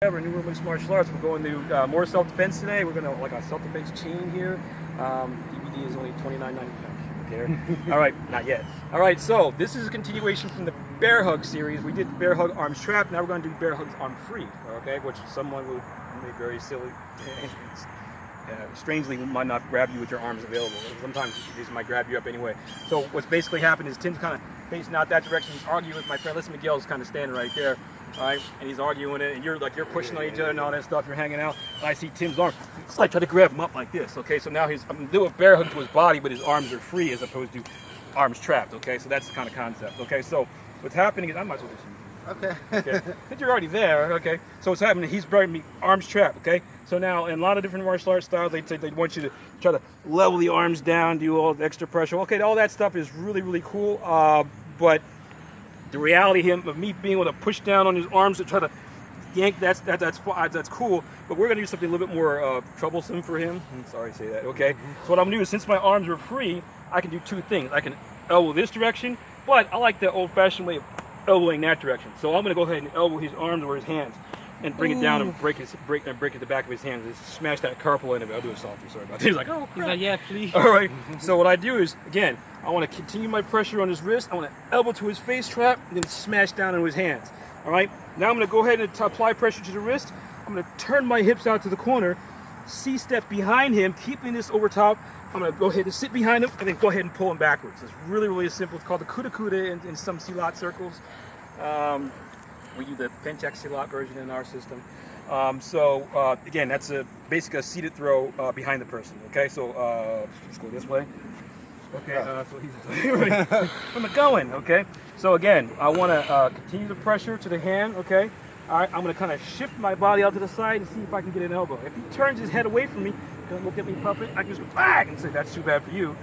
New Room Mixed Martial Arts. We're going to more self-defense today. We're going to like a self-defense chain here. DVD is only $29.95. Okay. All right, not yet. All right, so this is a continuation from the bear hug series. We did bear hug arms trapped. Now we're going to do bear hugs arm free. Okay, which someone would be very silly. Strangely might not grab you with your arms available. Sometimes these might grab you up anyway. So what's basically happened is Tim's kind of facing out that direction. He's arguing with my friend. Listen, Miguel's kind of standing right there. All right, and he's arguing it, and you're pushing on each other and all that stuff. You're hanging out. And I see Tim's arm. It's like try to grab him up like this. Okay, so now I'm gonna do a bear hug to his body, but his arms are free as opposed to arms trapped. Okay, so that's the kind of concept. Okay, so what's happening is I might as well just. Okay. Since you're already there, okay. So what's happening? He's bringing me arms trapped. Okay. So now in a lot of different martial arts styles, they want you to try to level the arms down, do all the extra pressure. Okay, all that stuff is really cool. But the reality of me being able to push down on his arms to try to yank, that's cool. But we're gonna do something a little bit more troublesome for him. I'm sorry to say that. Okay. So what I'm gonna do is, since my arms are free, I can do two things. I can elbow this direction, but I like the old-fashioned way of elbowing that direction. So I'm going to go ahead and elbow his arms or his hands and bring it down and break it at the back of his hands and smash that carpal end of it. I'll do it softly, sorry about that. He's like, oh, crap. He's like, yeah, please. All right. So what I do is, again, I want to continue my pressure on his wrist. I want to elbow to his face trap and then smash down into his hands. All right. Now I'm going to go ahead and apply pressure to the wrist. I'm going to turn my hips out to the corner, C-step behind him, keeping this over top. I'm going to go ahead and sit behind him and then go ahead and pull him backwards. It's really simple. It's called the Kuda Kuda in some Silat circles. We do the Penchak Silat version in our system. Again, that's basically a seated throw behind the person. Okay, so let's go this way. Okay, so he's where am I going? Okay, so again, I want to continue the pressure to the hand. Okay, all right, I'm going to kind of shift my body out to the side and see if I can get an elbow. If he turns his head away from me, don't look at me, puppet, I can just go back and say, that's too bad for you.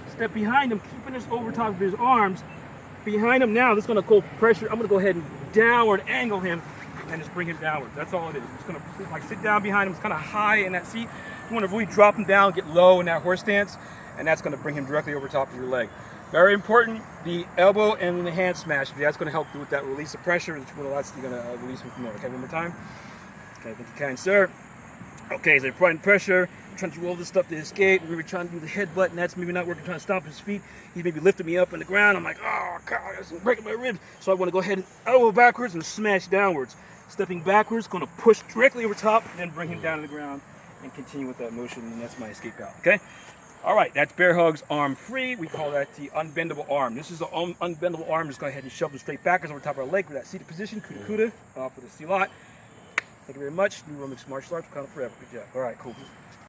Step behind him, keeping this over top of his arms. Behind him now, this is going to go pressure. I'm going to go ahead and downward angle him and just bring him downward. That's all it is. Just going to like sit down behind him. It's kind of high in that seat. You want to really drop him down, get low in that horse stance, and that's going to bring him directly over top of your leg. Very important, the elbow and the hand smash. That's going to help with that release of pressure. You're going to release him from there. Okay, one more time. Okay, thank you, kind sir. Okay, so applying pressure, trying to do all this stuff to escape. We were trying to do the headbutt, and that's maybe not working, trying to stop his feet. He's maybe lifting me up on the ground. I'm like, oh, God, that's breaking my ribs. So I want to go ahead and elbow backwards and smash downwards. Stepping backwards, going to push directly over top, and then bring him down to the ground and continue with that motion, and that's my escape out, okay? All right, that's bear hugs arm free. We call that the unbendable arm. This is the unbendable arm. Just go ahead and shove him straight backwards over top of our leg for that seated position, Kuda Kuda, for the Silat. Thank you very much. New Room Mixed Martial Arts, kind of forever. Good job. All right, cool.